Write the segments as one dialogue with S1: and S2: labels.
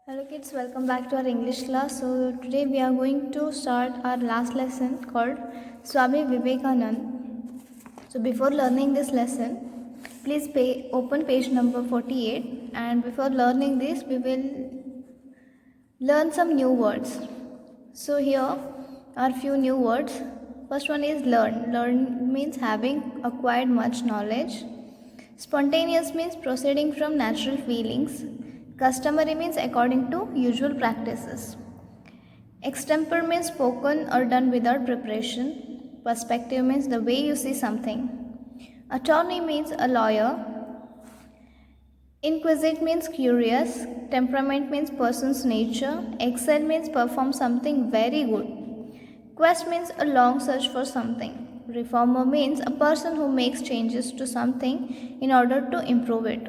S1: Hello kids, welcome back to our English class. So today we are going to start our last lesson called Swami Vivekanand. So before learning this lesson, please open page number 48, and before learning this we will learn some new words. So here are few new words. First one is learn. Learn means having acquired much knowledge. Spontaneous means proceeding from natural feelings. Customary means according to usual practices. Extempore means spoken or done without preparation. Perspective means the way you see something. Attorney means a lawyer. Inquisite means curious. Temperament means person's nature. Excel means perform something very good. Quest means a long search for something. Reformer means a person who makes changes to something in order to improve it.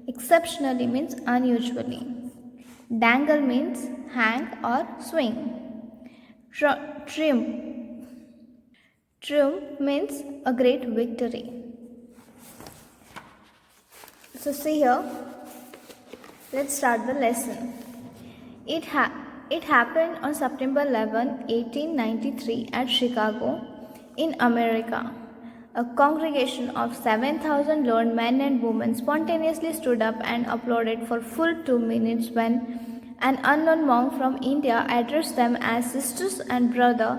S1: Exceptionally means unusually. Dangle means hang or swing. Triumph. Triumph means a great victory. So see here, let's start the lesson. It happened on September 11, 1893 at Chicago in America. A congregation of 7,000 learned men and women spontaneously stood up and applauded for full 2 minutes when an unknown monk from India addressed them as sisters and brothers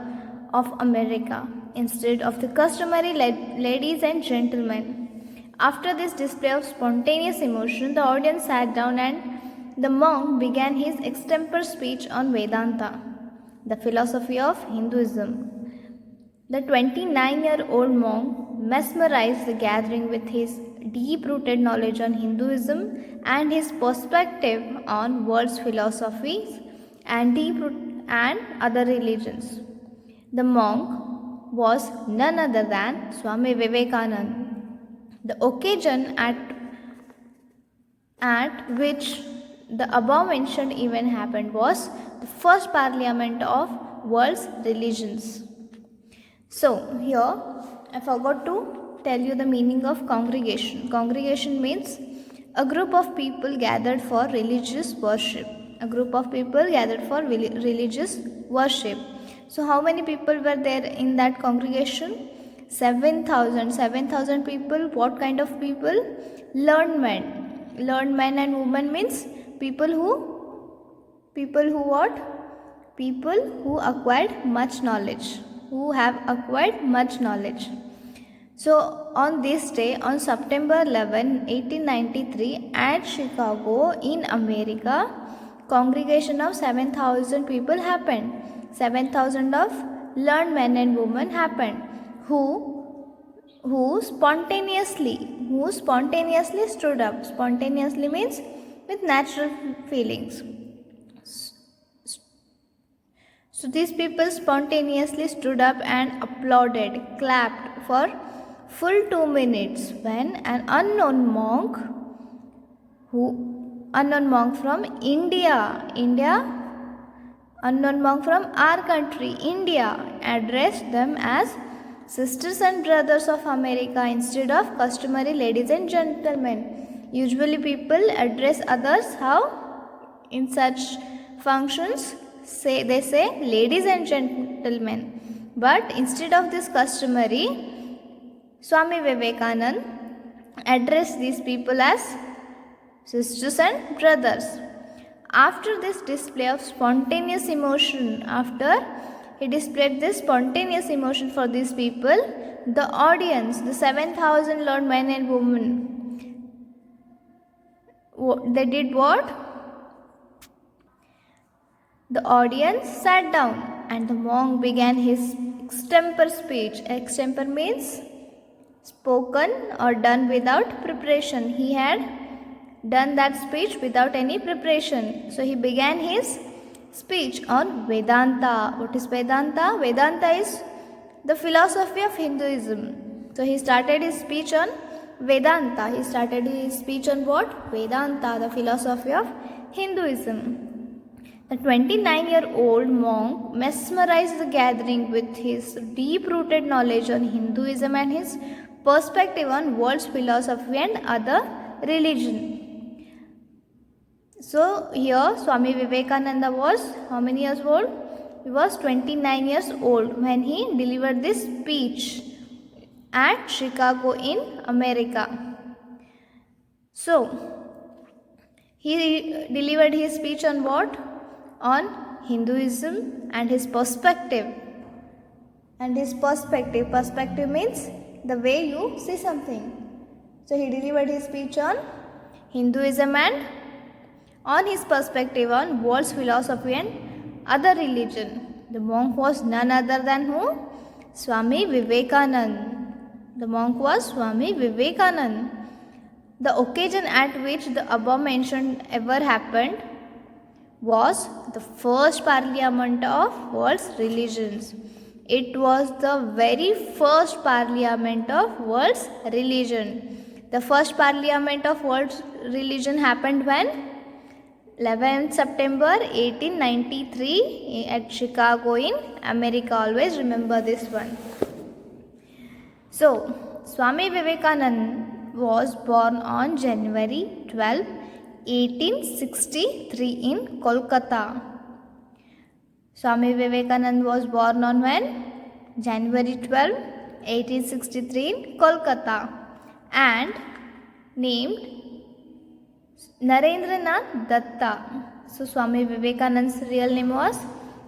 S1: of America instead of the customary ladies and gentlemen. After this display of spontaneous emotion, the audience sat down and the monk began his extempore speech on Vedanta, the philosophy of Hinduism. The 29-year-old monk mesmerized the gathering with his deep-rooted knowledge on Hinduism and his perspective on world's philosophies and other religions. The monk was none other than Swami Vivekananda. The occasion at which the above mentioned event happened was the first parliament of world's religions. So here I forgot to tell you the meaning of congregation. Congregation means a group of people gathered for religious worship. A group of people gathered for religious worship. So how many people were there in that congregation? 7,000. 7,000 people. What kind of people? Learned men. Learned men and women means people who what? People who acquired much knowledge. Who have acquired much knowledge. So on this day, on September 11, 1893 at Chicago in America, congregation of 7,000 people happened. 7,000 of learned men and women happened who spontaneously stood up. Spontaneously means with natural feelings. So these people spontaneously stood up and applauded, clapped for full 2 minutes when an unknown monk from India, unknown monk from our country, India, addressed them as sisters and brothers of America instead of customary ladies and gentlemen. Usually people address others how? In such functions, they say ladies and gentlemen. But instead of this customary, Swami Vivekananda addressed these people as sisters and brothers. After this display of spontaneous emotion, after he displayed this spontaneous emotion for these people, the audience, the 7,000 learned men and women, they did what? The audience sat down and the monk began his extempore speech. Extempore means spoken or done without preparation. He had done that speech without any preparation. So he began his speech on Vedanta. What is Vedanta? Vedanta is the philosophy of Hinduism. So he started his speech on Vedanta. He started his speech on what? Vedanta, the philosophy of Hinduism. The 29-year-old monk mesmerized the gathering with his deep-rooted knowledge on Hinduism and his perspective on world's philosophy and other religion. So here Swami Vivekananda was how many years old? He was 29 years old when he delivered this speech at Chicago in America. So he delivered his speech on what? On Hinduism and his perspective. And his perspective means the way you see something. So he delivered his speech on Hinduism and on his perspective on world's philosophy and other religion. The monk was none other than who? Swami Vivekananda. The monk was Swami Vivekananda. The occasion at which the above mentioned ever happened was the first parliament of world's religions. It was the very first parliament of world's religion. The first parliament of world's religion happened when? 11th September 1893 at Chicago in America. Always remember this one. So, Swami Vivekananda was born on January 12, 1863 in Kolkata. Swami Vivekananda was born on when? January 12, 1863 in Kolkata and named Narendranath Datta. So Swami Vivekananda's real name was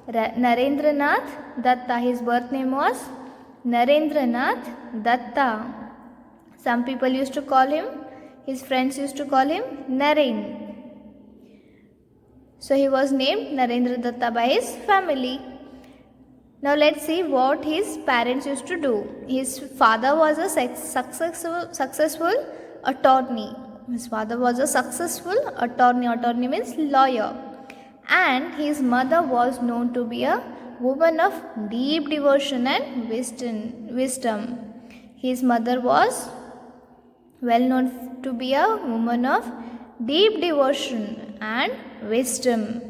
S1: Narendranath Datta. His birth name was Narendranath Datta. Some people used to call him, his friends used to call him Naren. So he was named Narendra Datta by his family. Now let's see what his parents used to do. His father was a successful attorney. His father was a successful attorney. Attorney means lawyer. And his mother was known to be a woman of deep devotion and wisdom. His mother was well known to be a woman of deep devotion and wisdom.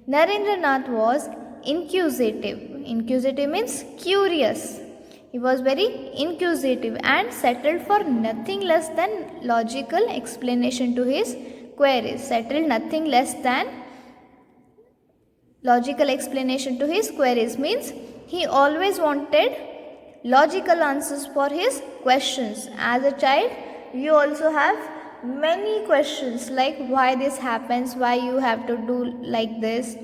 S1: Narendranath was inquisitive. Inquisitive means curious. He was very inquisitive and settled for nothing less than logical explanation to his queries. Settled nothing less than logical explanation to his queries means he always wanted logical answers for his questions. As a child, you also have many questions like why this happens, why you have to do like this.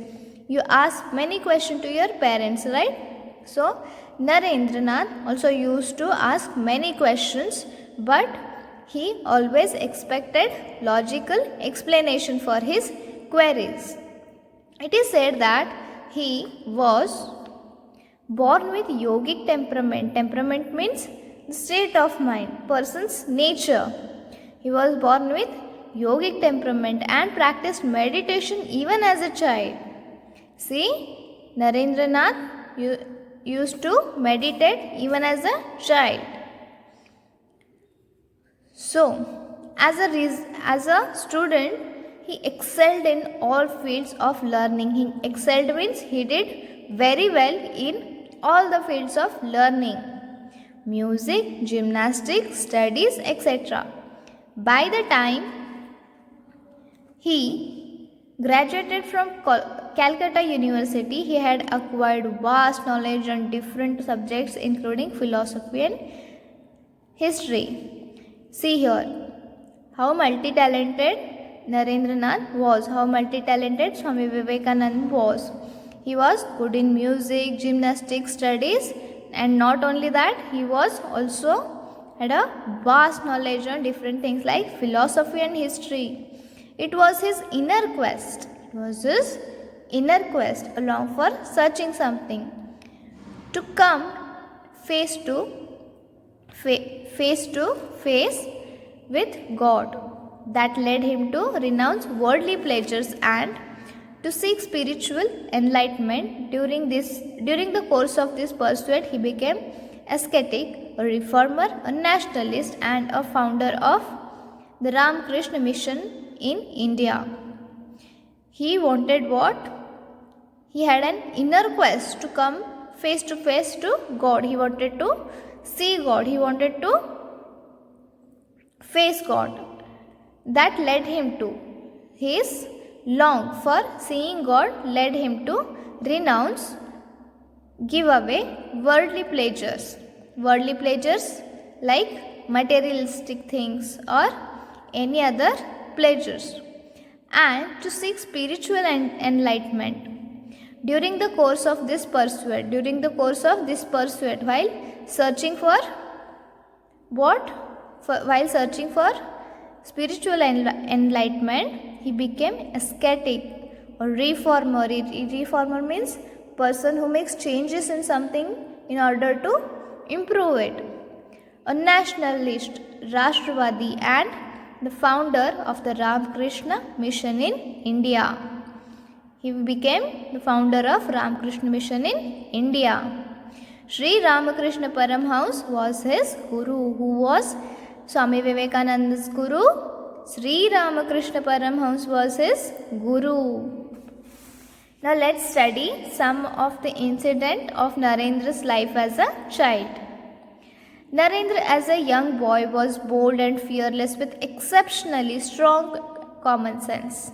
S1: You ask many questions to your parents, right? So Narendranath also used to ask many questions, but he always expected logical explanation for his queries. It is said that he was born with yogic temperament. Temperament means state of mind, person's nature. He was born with yogic temperament and practiced meditation even as a child. See, Narendranath used to meditate even as a child. So, as a student, he excelled in all fields of learning. He excelled means he did very well in all the fields of learning. Music, gymnastics, studies, etc. By the time he graduated from Calcutta University, he had acquired vast knowledge on different subjects including philosophy and history. See here how multi-talented Narendranath was, how multi-talented Swami Vivekananda was. He was good in music, gymnastics, studies, and not only that, he was also had a vast knowledge on different things like philosophy and history. It was his inner quest. It was his inner quest along for searching something to come face to face with God. That led him to renounce worldly pleasures and to seek spiritual enlightenment. During the course of this pursuit, he became ascetic, a reformer, a nationalist, and a founder of the Ramakrishna Mission in India. He wanted what? He had an inner quest to come face to face to God. He wanted to see God. He wanted to face God. That led him to his long for seeing God led him to renounce, give away worldly pleasures. Worldly pleasures like materialistic things or any other pleasures, and to seek spiritual enlightenment. During the course of this pursuit, while searching for what? While searching for spiritual enlightenment, he became ascetic or reformer. Reformer means person who makes changes in something in order to improve it. A nationalist, Rashtravadi, and the founder of the Ramakrishna Mission in India. He became the founder of Ramakrishna Mission in India. Sri Ramakrishna Paramhans was his guru. Who was Swami Vivekananda's guru? Sri Ramakrishna Paramhans was his guru. Now let's study some of the incident of Narendra's life as a child. Narendra as a young boy was bold and fearless with exceptionally strong common sense.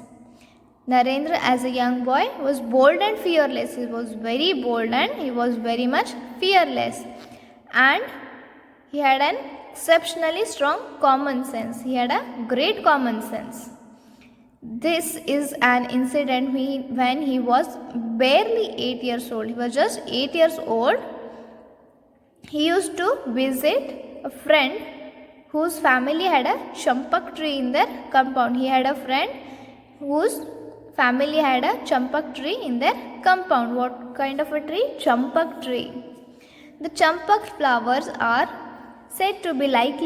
S1: Narendra as a young boy was bold and fearless. He was very bold and he was very much fearless. And he had an exceptionally strong common sense. He had a great common sense. This is an incident when he was barely 8 years old. He was just 8 years old. He used to visit a friend whose family had a champak tree in their compound. He had a friend whose family had a champak tree in their compound. What kind of a tree? Champak tree. The champak flowers are said to be liked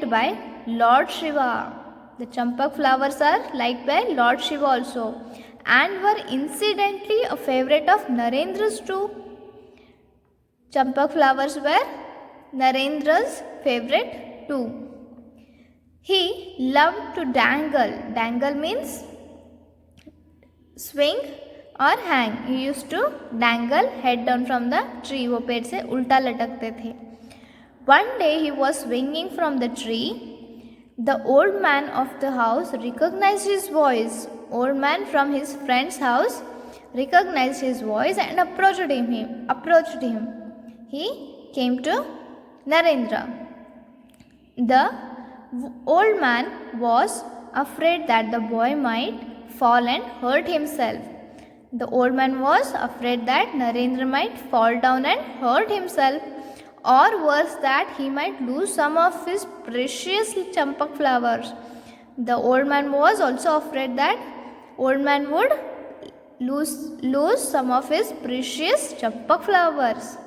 S1: by Lord Shiva. The champak flowers are liked by Lord Shiva also, and were incidentally a favorite of Narendra's too. Champak flowers were Narendra's favorite too. He loved to dangle. Dangle means swing or hang. He used to dangle head down from the tree. वो पेड़ से उल्टा लटकते थे. One day he was swinging from the tree. The old man of the house recognized his voice. Old man from his friend's house recognized his voice and approached him. He came to Narendra. The old man was afraid that the boy might fall and hurt himself. The old man was afraid that Narendra might fall down and hurt himself, or worse, that he might lose some of his precious champak flowers. The old man was also afraid that old man would lose some of his precious champak flowers.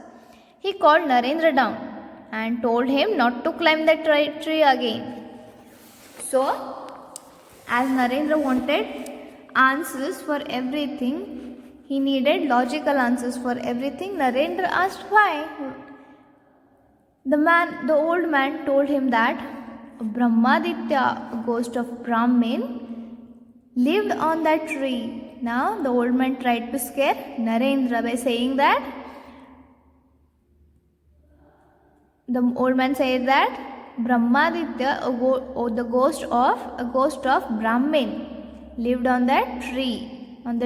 S1: He called Narendra down and told him not to climb the tree again. So, as Narendra wanted answers for everything, he needed logical answers for everything. Narendra asked why. The old man told him that Brahmaditya, a ghost of Brahmin, lived on that tree. Now the old man tried to scare Narendra by saying that Brahmaditya, the ghost of Brahmin, lived on that tree, on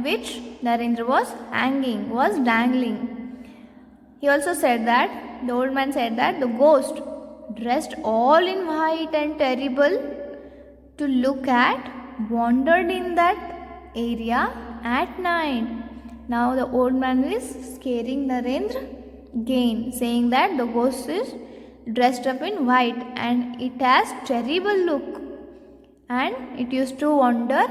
S1: which Narendra was dangling. He also said that, the old man said that the ghost, dressed all in white and terrible to look at, wandered in that area at night. Now the old man is scaring Narendra again, saying that the ghost is dressed up in white and it has terrible look, and it used to wander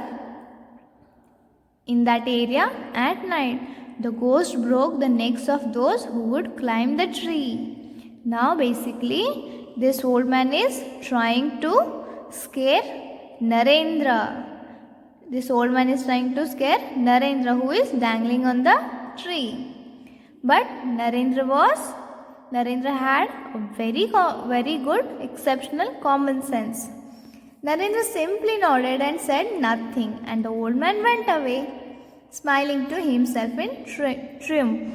S1: in that area at night. The ghost broke the necks of those who would climb the tree. Now basically this old man is trying to scare Narendra. This old man is trying to scare Narendra, who is dangling on the tree. But Narendra had a very good, exceptional common sense. Narendra simply nodded and said nothing, and the old man went away, smiling to himself in triumph,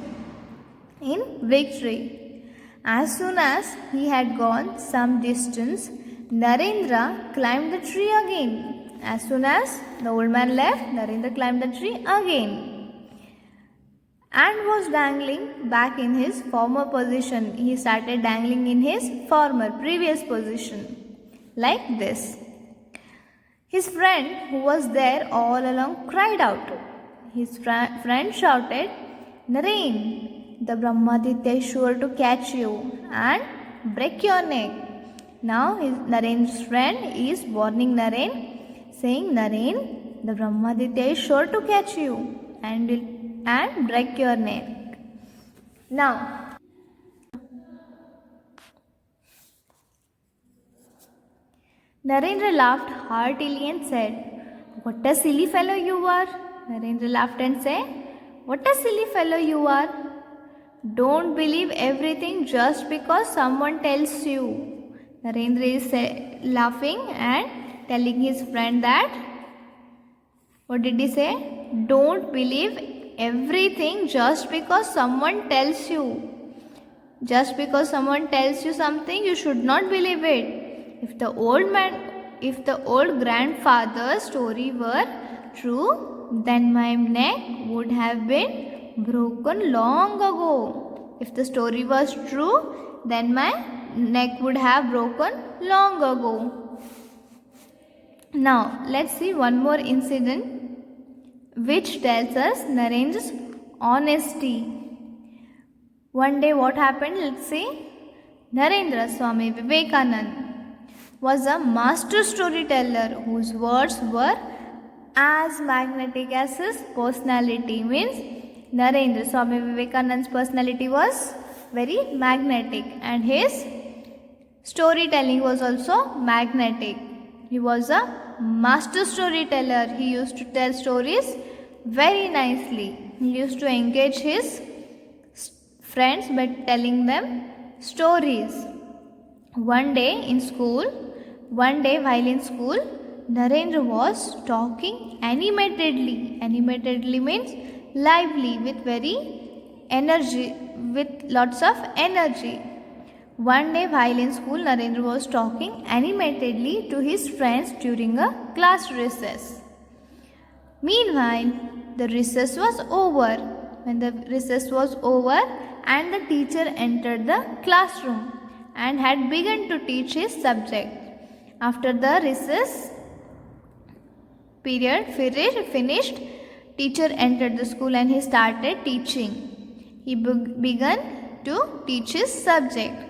S1: in victory. As soon as he had gone some distance, Narendra climbed the tree again. As soon as the old man left, Narendra climbed the tree again and was dangling back in his former position. He started dangling in his previous position, like this. His friend, who was there all along, cried out. His friend shouted, Naren, the Brahmaditya is sure to catch you and break your neck. Now Naren's friend is warning Naren, saying, Naren, the Brahmaditya is sure to catch you and break your neck. Now, Narendra laughed heartily and said, What a silly fellow you are. Narendra laughed and said, What a silly fellow you are. Don't believe everything just because someone tells you. Narendra is laughing and telling his friend that, what did he say? Don't believe everything just because someone tells you. Just because someone tells you something, you should not believe it. If the old grandfather's story were true, then my neck would have been broken long ago. If the story was true, then my neck would have broken long ago. Now, let's see one more incident which tells us Narendra's honesty. One day what happened? Let's see. Narendra Swami Vivekananda was a master storyteller whose words were as magnetic as his personality. Means Narendra Swami Vivekananda's personality was very magnetic and his storytelling was also magnetic. He was a master storyteller. He used to tell stories very nicely. He used to engage his friends by telling them stories. One day while in school, Narendra was talking animatedly. Animatedly means lively, with lots of energy. One day while in school, Narendra was talking animatedly to his friends during a class recess. Meanwhile, the recess was over. When the recess was over and the teacher entered the classroom and had begun to teach his subject. After the recess period finished, teacher entered the school and he started teaching. He began to teach his subject.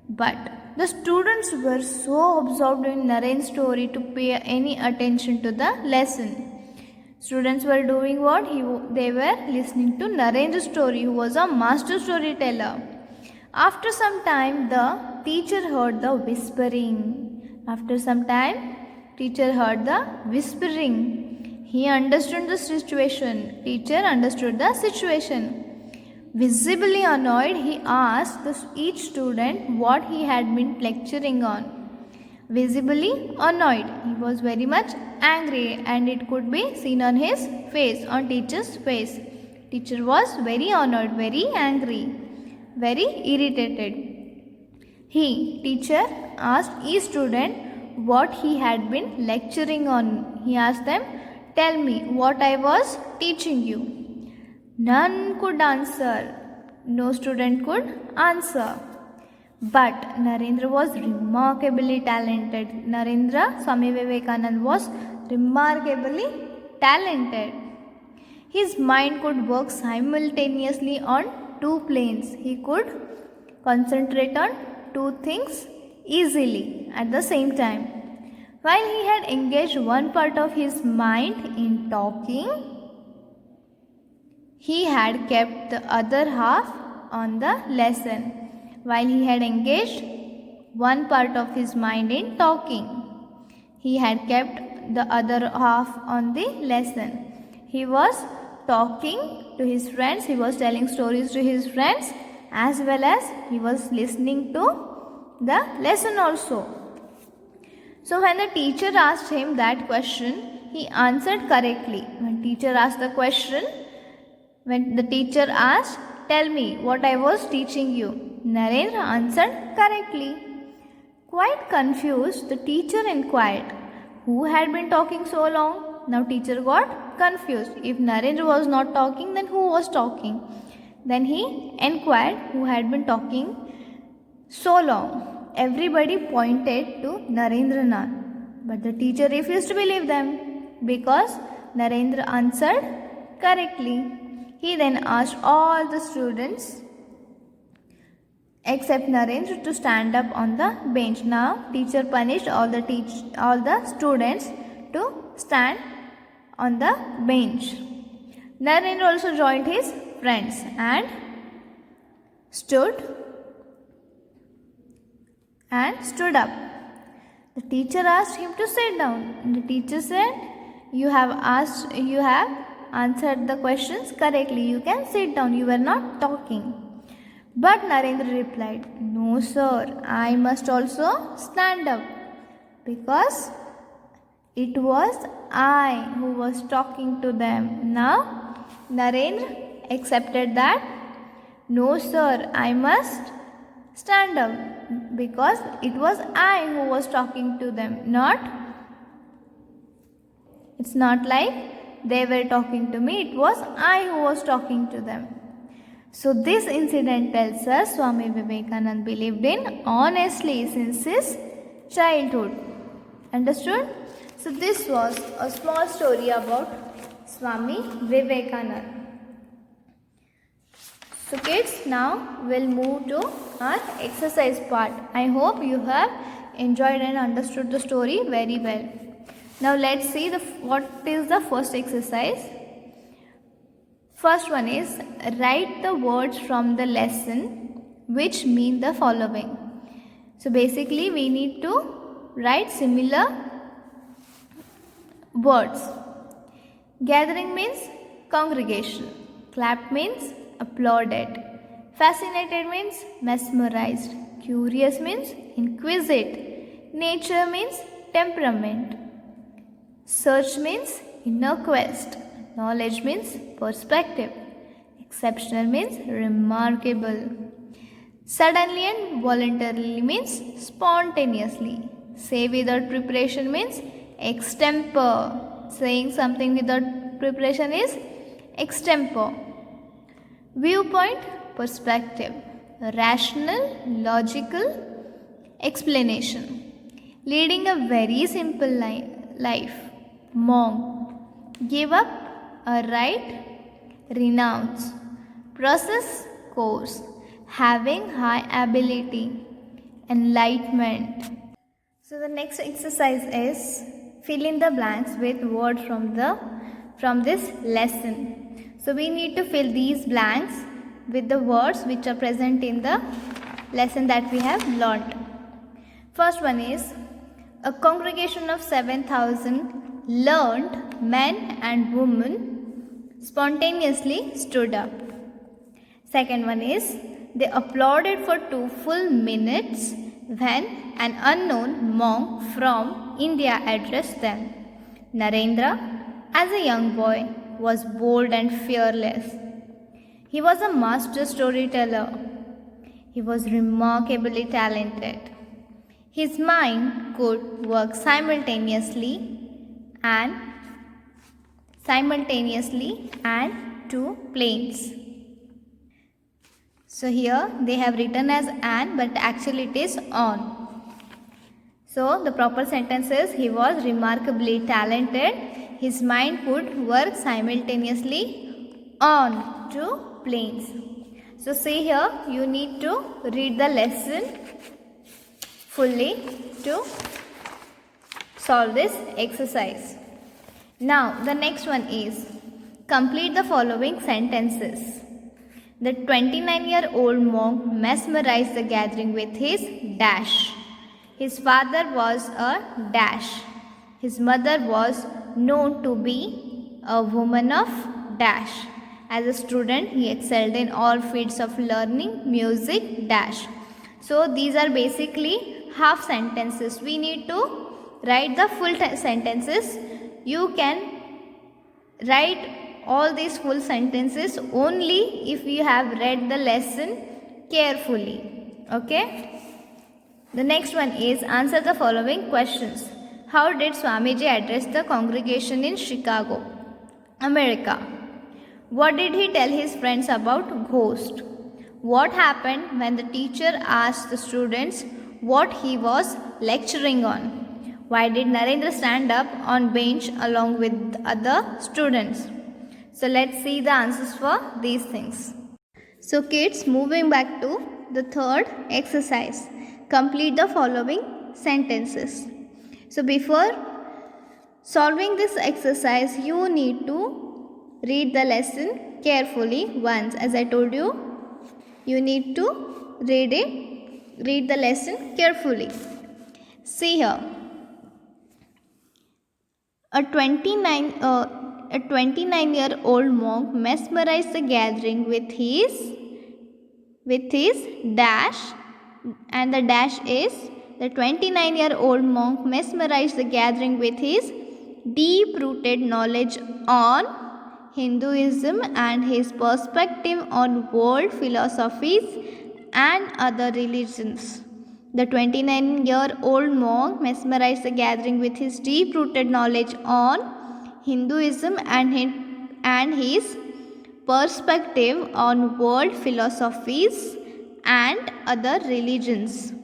S1: But the students were so absorbed in Naren's story to pay any attention to the lesson. Students were doing what? They were listening to Narendra's story, who was a master storyteller. After some time, the teacher heard the whispering. He understood the situation. Teacher understood the situation. Visibly annoyed, he asked each student what he had been lecturing on. Visibly annoyed, he was very much angry and it could be seen on his face, on teacher's face. Teacher was very annoyed, very angry, very irritated. Teacher asked each student what he had been lecturing on. He asked them, tell me what I was teaching you. None could answer. No student could answer. But Narendra was remarkably talented. Narendra Swami Vivekananda was remarkably talented. His mind could work simultaneously on two planes. He could concentrate on two things easily at the same time. While he had engaged one part of his mind in talking, he had kept the other half on the lesson. While he had engaged one part of his mind in talking, he had kept the other half on the lesson. He was talking to his friends, he was telling stories to his friends, as well as he was listening to the lesson also. So when the teacher asked him that question, he answered correctly. When the teacher asked, tell me what I was teaching you, Narendra answered correctly. Quite confused, the teacher inquired, who had been talking so long? Now teacher got confused. If Narendra was not talking, then who was talking? Then he inquired who had been talking so long. Everybody pointed to Narendranath. But the teacher refused to believe them because Narendra answered correctly. He then asked all the students except Narendra to stand up on the bench. Now teacher punished all the students to stand on the bench. Narendra also joined his friends and stood up. The teacher asked him to sit down. And the teacher said, you have answered the questions correctly. You can sit down. You were not talking. But Narendra replied, no sir, I must also stand up because it was I who was talking to them. Now Narendra accepted that, no sir, I must stand up because it was I who was talking to them. It's not like they were talking to me, it was I who was talking to them. So this incident tells us Swami Vivekananda believed in honestly since his childhood. Understood? So this was a small story about Swami Vivekananda. So kids, now we'll move to our exercise part. I hope you have enjoyed and understood the story very well. Now let's see what is the first exercise. First one is write the words from the lesson which mean the following. So basically we need to write similar words. Gathering means congregation. Clapped means applauded. Fascinated means mesmerized. Curious means inquisitive. Nature means temperament. Search means inner quest. Knowledge means perspective. Exceptional means remarkable. Suddenly and voluntarily means spontaneously. Say without preparation means extempore. Saying something without preparation is extempore. Viewpoint, perspective. Rational, logical, explanation. Leading a very simple life. Monk. Give up, a right, renounce. Process, course. Having high ability, enlightenment. So the next exercise is fill in the blanks with words from this lesson. So we need to fill these blanks with the words which are present in the lesson that we have learnt. First one is a congregation of 7,000 learned men and women spontaneously stood up. Second one is they applauded for 2 full minutes when an unknown monk from India addressed them. Narendra, as a young boy, was bold and fearless. He was a master storyteller. He was remarkably talented. His mind could work simultaneously and two planes. So here they have written as and, but actually it is on. So the proper sentence is he was remarkably talented. His mind could work simultaneously on two planes. So see here, you need to read the lesson fully to solve this exercise. Now the next one is complete the following sentences. The 29-year-old monk mesmerized the gathering with his dash. His father was a dash. His mother was known to be a woman of dash. As a student, he excelled in all fields of learning, music, dash. So these are basically half sentences. We need to write the full sentences. You can write all these full sentences only if you have read the lesson carefully. Okay? The next one is answer the following questions. How did Swamiji address the congregation in Chicago, America? What did he tell his friends about ghost? What happened when the teacher asked the students what he was lecturing on? Why did Narendra stand up on bench along with other students? So let's see the answers for these things. So kids, moving back to the third exercise. Complete the following sentences. So before solving this exercise, you need to read the lesson carefully once. As I told you, you need to read the lesson carefully. See here. A 29-year-old monk mesmerized the gathering with his dash, and the dash is the 29-year-old monk mesmerized the gathering with his deep-rooted knowledge on Hinduism and his perspective on world philosophies and other religions. The 29-year-old monk mesmerized the gathering with his deep-rooted knowledge on Hinduism and his perspective on world philosophies and other religions.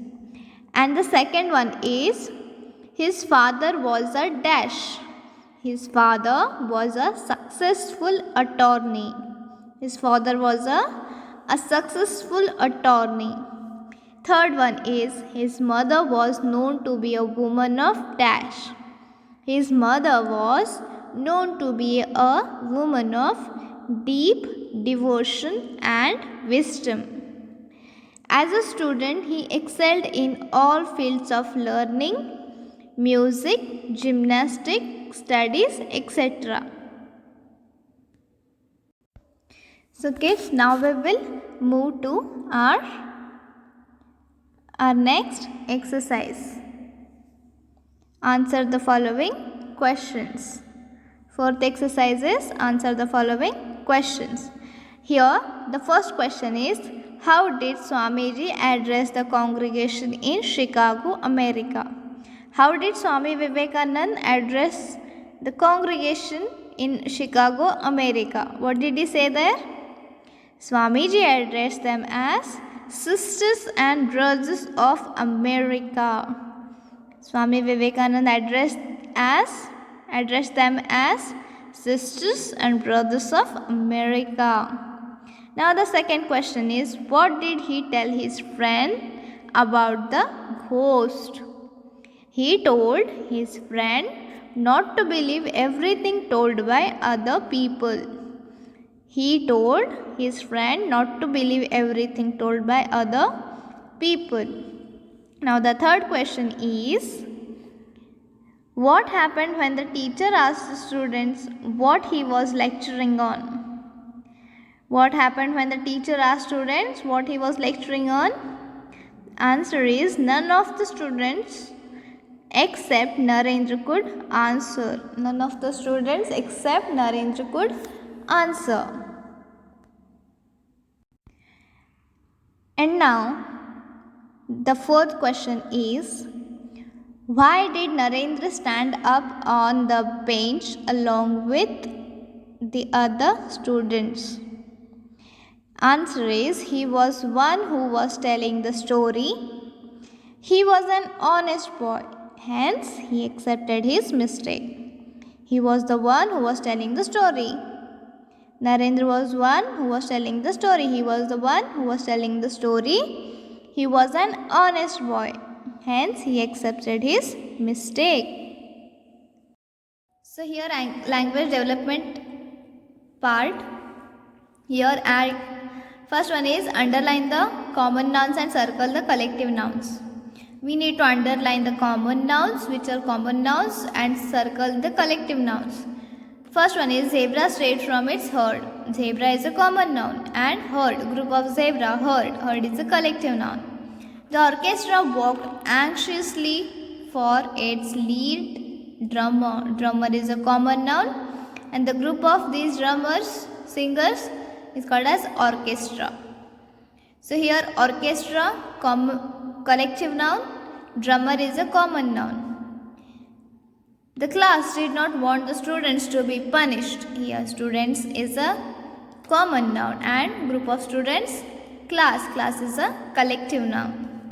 S1: And the second one is, his father was a dash. His father was a successful attorney. His father was a successful attorney. Third one is, his mother was known to be a woman of dash. His mother was known to be a woman of deep devotion and wisdom. As a student, he excelled in all fields of learning, music, gymnastics, studies, etc. So kids, now we will move to our next exercise. Answer the following questions. Fourth exercise is answer the following questions. Here the first question is, how did Swamiji address the congregation in Chicago, America? How did Swami Vivekananda address the congregation in Chicago, America? What did he say there? Swamiji addressed them as sisters and brothers of America. Swami Vivekananda addressed them as sisters and brothers of America. Now the second question is, what did he tell his friend about the ghost? He told his friend not to believe everything told by other people. He told his friend not to believe everything told by other people. Now the third question is, what happened when the teacher asked the students what he was lecturing on? What happened when the teacher asked students what he was lecturing on? Answer is, none of the students except Narendra could answer. None of the students except Narendra could answer. And now the fourth question is, why did Narendra stand up on the bench along with the other students? Answer is, he was one who was telling the story. He was an honest boy, hence he accepted his mistake. He was the one who was telling the story. Narendra was one who was telling the story. He was the one who was telling the story. He was an honest boy, hence he accepted his mistake. So here language development part. Here first one is, underline the common nouns and circle the collective nouns. We need to underline the common nouns, which are common nouns, and circle the collective nouns. First one is, zebra strayed from its herd. Zebra is a common noun, and herd, group of zebra, herd. Herd is a collective noun. The orchestra walked anxiously for its lead drummer. Drummer is a common noun, and the group of these singers is called as orchestra. So here orchestra, collective noun, drummer is a common noun. The class did not want the students to be punished. Here, students is a common noun and group of students, class. Class is a collective noun.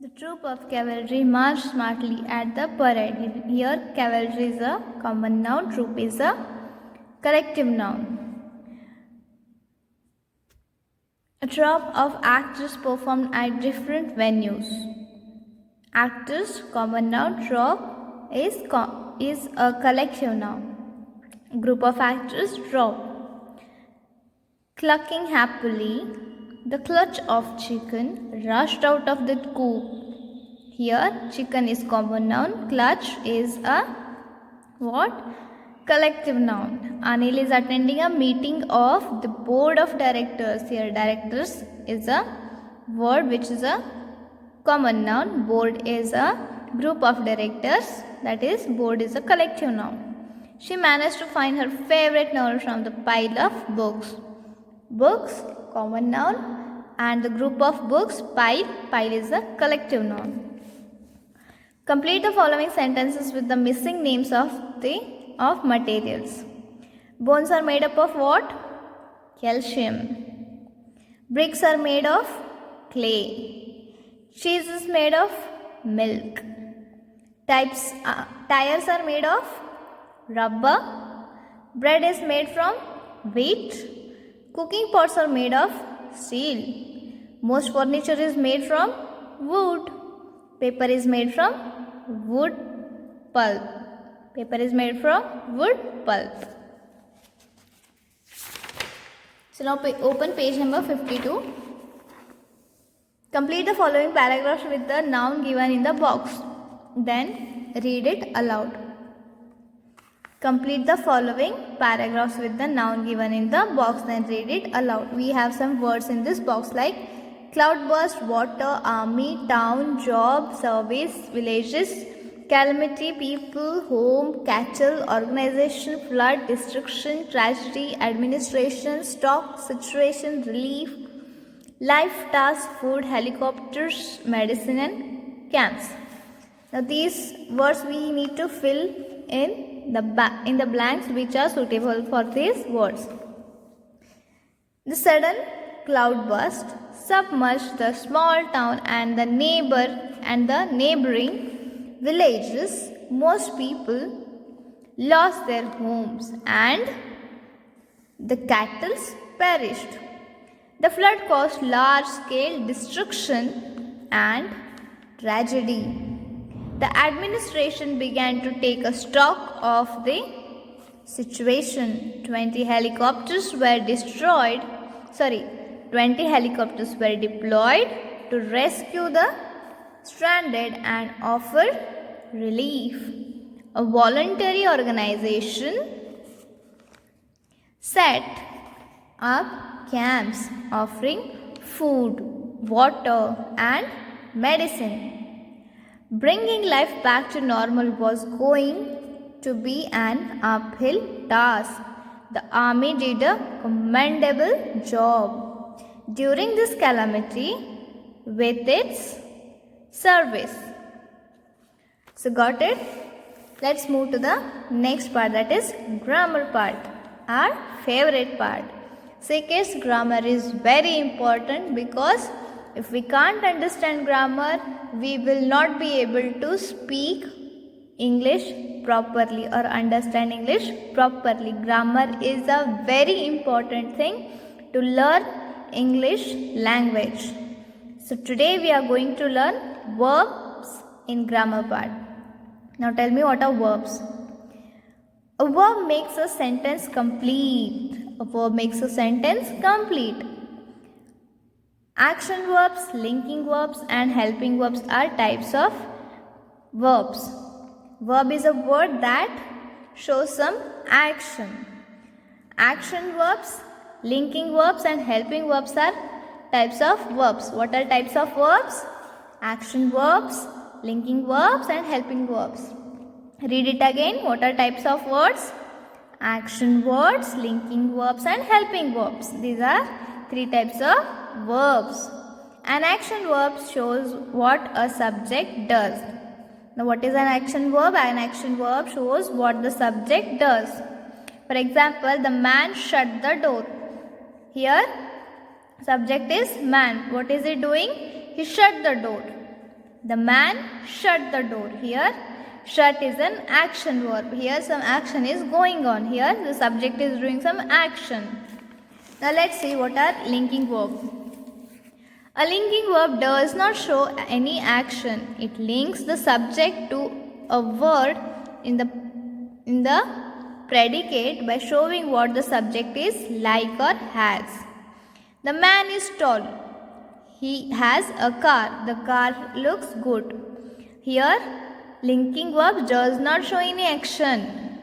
S1: The troop of cavalry marched smartly at the parade. Here, cavalry is a common noun, troop is a collective noun. A troupe of actors performed at different venues. Actors, common noun, troupe is a collective noun. Group of actors, troupe. Clucking happily, the clutch of chicken rushed out of the coop. Here, chicken is common noun, clutch is a what? Collective noun. Anil is attending a meeting of the board of directors. Here, directors is a word which is a common noun. Board is a group of directors, that is, board is a collective noun. She managed to find her favorite novel from the pile of books. Books, common noun, and the group of books, pile is a collective noun. Complete the following sentences with the missing names of materials. Bones are made up of what? Calcium. Bricks are made of clay. Cheese is made of milk. Tires are made of rubber. Bread is made from wheat. Cooking pots are made of steel. Most furniture is made from wood. Paper is made from wood pulp. Paper is made from wood pulp. So now open page number 52. Complete the following paragraphs with the noun given in the box. Then read it aloud. Complete the following paragraphs with the noun given in the box. Then read it aloud. We have some words in this box like cloudburst, water, army, town, job, service, villages, calamity, people, home, cattle, organization, flood, destruction, tragedy, administration, stock, situation, relief, life, task, food, helicopters, medicine and camps. Now these words we need to fill in the blanks which are suitable for these words. The sudden cloudburst submerged the small town and the neighboring villages. Most people lost their homes and the cattle perished. The flood caused large-scale destruction and tragedy. The administration began to take a stock of the situation. 20 helicopters were deployed to rescue the stranded and offer relief. A voluntary organization set up camps offering food, water and medicine. Bringing life back to normal was going to be an uphill task. The army did a commendable job during this calamity with its service. So got it? Let's move to the next part, that is grammar part, our favorite part. Second's grammar is very important because if we can't understand grammar, we will not be able to speak English properly or understand English properly. Grammar is a very important thing to learn English language. So today we are going to learn verbs in grammar part. Now tell me, what are verbs? A verb makes a sentence complete. A verb makes a sentence complete. Action verbs, linking verbs and helping verbs are types of verbs. Verb is a word that shows some action. Action verbs, linking verbs and helping verbs are types of verbs. What are types of verbs? Action verbs, linking verbs and helping verbs. Read it again. What are types of words? Action words, linking verbs and helping verbs. These are three types of verbs. An action verb shows what a subject does. Now what is an action verb? An action verb shows what the subject does. For example, the man shut the door. Here subject is man. What is he doing? He shut the door. The man shut the door. Here shut is an action verb. Here some action is going on. Here the subject is doing some action. Now let's see what are linking verbs. A linking verb does not show any action. It links the subject to a word in the predicate by showing what the subject is like or has. The man is tall. He has a car. The car looks good. Here, linking verb does not show any action.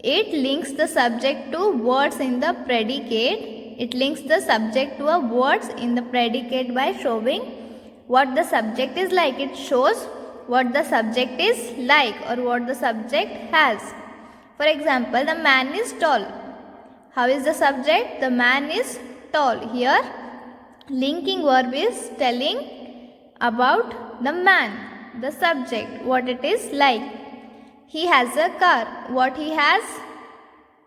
S1: It links the subject to words in the predicate. It links the subject to a words in the predicate by showing what the subject is like. It shows what the subject is like or what the subject has. For example, the man is tall. How is the subject? The man is tall. Here, linking verb is telling about the man, the subject, what it is like. He has a car. What he has?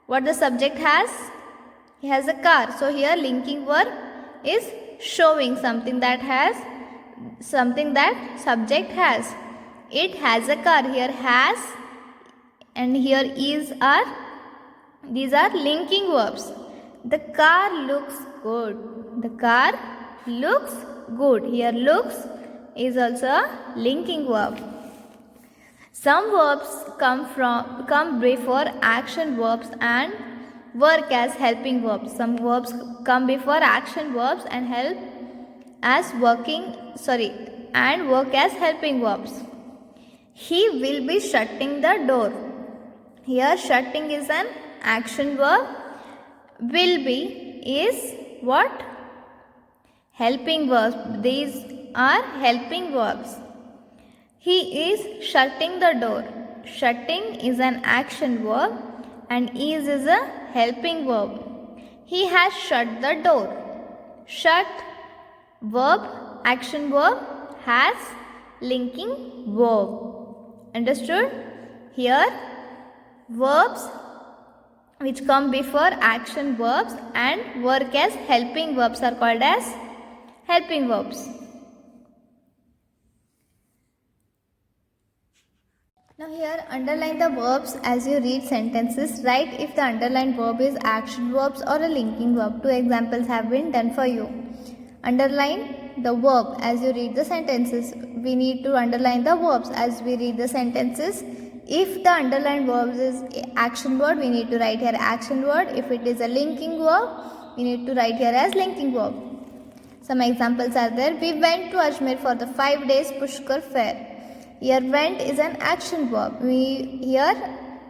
S1: What the subject has? He has a car. So here linking verb is showing something that subject has. It has a car. Here has and here is are. These are linking verbs. The car looks good. The car looks good. Here looks is also a linking verb. Some verbs come before action verbs and work as helping verbs. Some verbs come before action verbs and work as helping verbs. He will be shutting the door. Here shutting is an action verb. Will be is what? Helping verbs. These are helping verbs. He is shutting the door. Shutting is an action verb and is a helping verb. He has shut the door. Shut, verb, action verb, has, linking verb. Understood? Here, verbs which come before action verbs and work as helping verbs are called as helping verbs. Now here underline the verbs as you read sentences. Write if the underlined verb is action verbs or a linking verb. 2 examples have been done for you. Underline the verb as you read the sentences. We need to underline the verbs as we read the sentences. If the underlined verb is action word, we need to write here action word. If it is a linking verb, we need to write here as linking verb. Some examples are there. We went to Ajmer for the 5 days Pushkar fair. Here went is an action verb. Here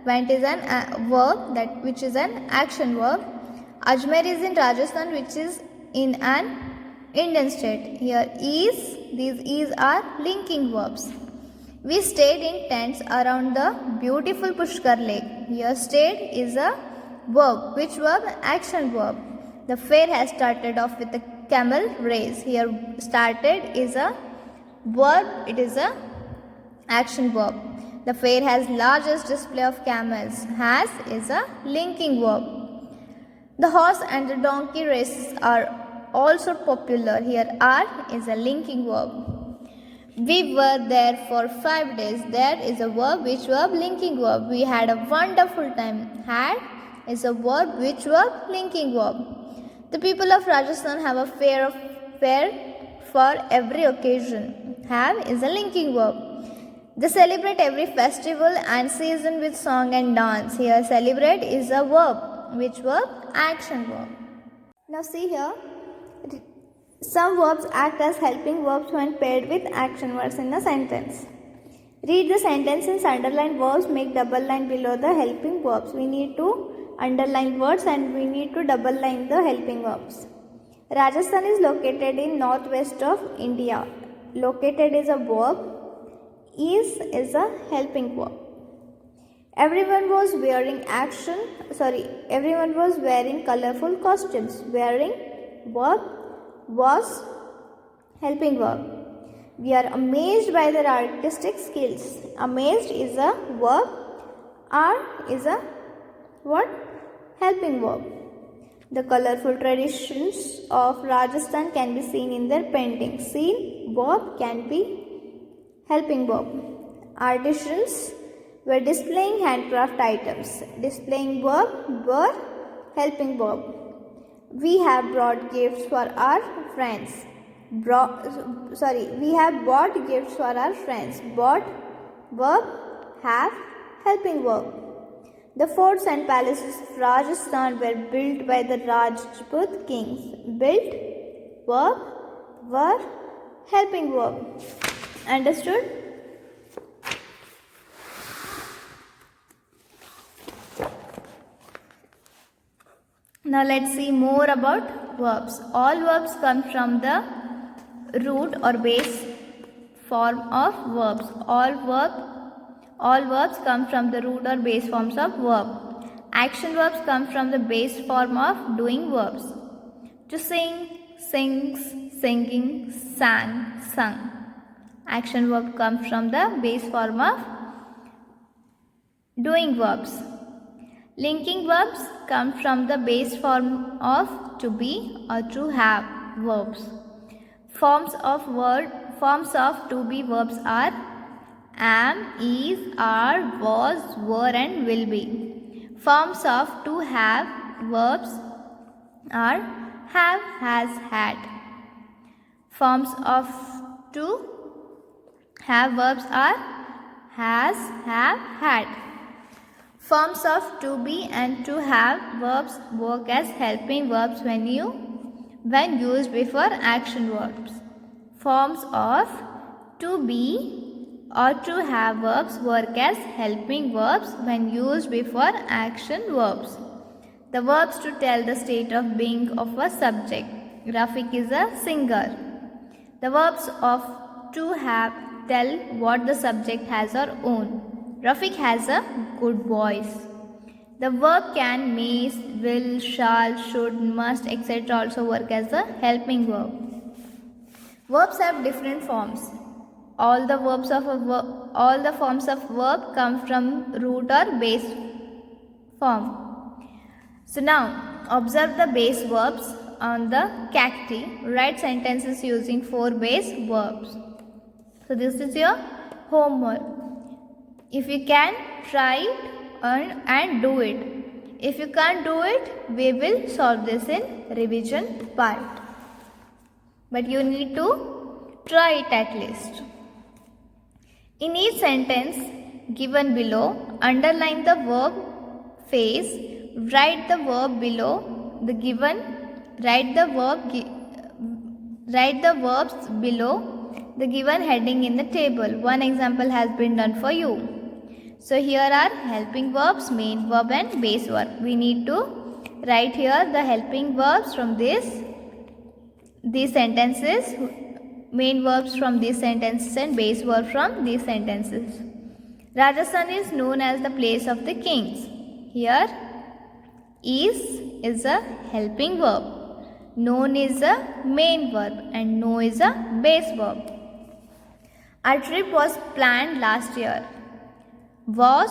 S1: went is an verb which is an action verb. Ajmer is in Rajasthan which is in an Indian state. Here these are linking verbs. We stayed in tents around the beautiful Pushkar lake. Here stayed is a verb. Which verb? Action verb. The fair has started off with a camel race. Here started is a verb. It is a action verb. The fair has largest display of camels. Has is a linking verb. The horse and the donkey races are also popular. Here are is a linking verb. We were there for 5 days. There is a verb. Which verb? Linking verb. We had a wonderful time. Had is a verb. Which verb? Linking verb. The people of Rajasthan have a fair for every occasion. Have is a linking verb. They celebrate every festival and season with song and dance. Here celebrate is a verb. Which verb? Action verb. Now see here. Some verbs act as helping verbs when paired with action words in a sentence. Read the sentences, underline verbs, make double line below the helping verbs. We need to underline words and we need to double line the helping verbs. Rajasthan is located in northwest of India. Located is a verb. Is a helping verb. Everyone was wearing colorful costumes. Wearing verb was helping verb. We are amazed by their artistic skills. Amazed is a verb. Are is a what? Helping verb. The colorful traditions of Rajasthan can be seen in their paintings. Seen, verb, can be helping verb. Artisans were displaying handcraft items. Displaying verb, were helping verb. We have brought gifts for our friends. We have bought gifts for our friends. Bought, verb, have, helping verb. The forts and palaces of Rajasthan were built by the Rajput kings. Built, verb, were, helping verb. Understood? Now let's see more about verbs. All verbs come from the root or base form of verbs. All verbs come from the root or base forms of verb. Action verbs come from the base form of doing verbs. To sing, sings, singing, sang, sung. Action verb comes from the base form of doing verbs. Linking verbs come from the base form of to be or to have verbs. Forms of to be verbs are am, is, are, was, were and will be. Forms of to have verbs are have, has, had. Forms of to have verbs are has, have, had. Forms of to be and to have verbs work as helping verbs when used before action verbs. Forms of to be or to have verbs work as helping verbs when used before action verbs. The verbs to tell the state of being of a subject. Rafiq is a singer. The verbs of to have tell what the subject has or own. Rafiq has a good voice. The verb can, may, will, shall, should, must, etc. also work as a helping verb. Verbs have different forms. All the forms of verb come from root or base form. So now observe the base verbs on the cacti. Write sentences using 4 base verbs. So this is your homework. If you can, try it and do it. If you can't do it, we will solve this in revision part. But you need to try it at least. In each sentence given below, underline the verb phrase. Write the verbs below the given heading in the table. One example has been done for you. So here are helping verbs, main verb and base verb. We need to write here the helping verbs from these sentences, main verbs from these sentences and base verb from these sentences. Rajasthan is known as the place of the kings. Here is a helping verb. Known is a main verb and know is a base verb. Our trip was planned last year. Was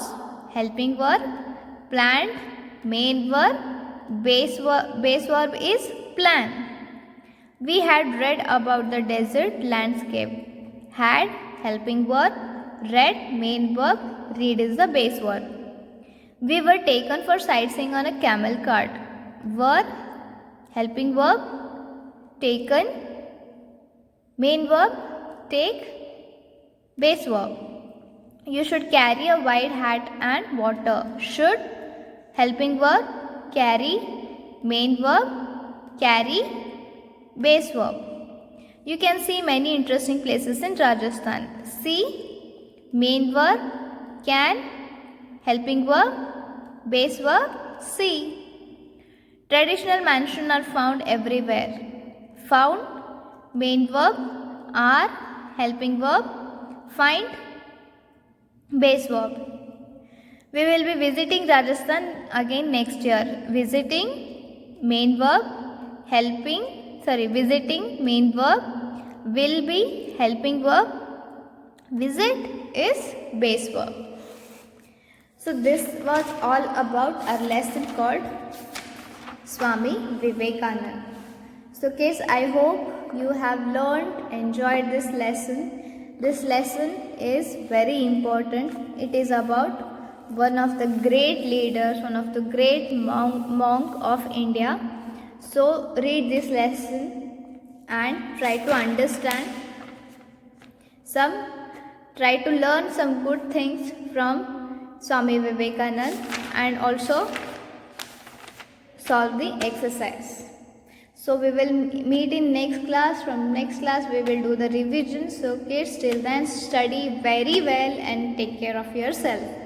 S1: helping verb, planned main verb, base verb is plan. We had read about the desert landscape. Had helping verb, read main verb, read is the base verb. We were taken for sightseeing on a camel cart. Were helping verb, taken main verb, take base verb. You should carry a white hat and water. Should helping verb, carry main verb, carry base verb. You can see many interesting places in Rajasthan. See main verb, can helping verb, base verb, see. Traditional mansions are found everywhere. Found main verb, are helping verb, find base verb. We will be visiting Rajasthan again next year. Visiting main verb, visiting main verb, will be helping verb. Visit is base verb. So this was all about our lesson called Swami Vivekananda. So kids, I hope you have learned, enjoyed this lesson. This lesson is very important. It is about one of the great leaders, one of the great monk of India. So read this lesson and try to understand try to learn some good things from Swami Vivekananda and also solve the exercise. So we will meet in next class. From next class we will do the revision. So kids, till then study very well and take care of yourself.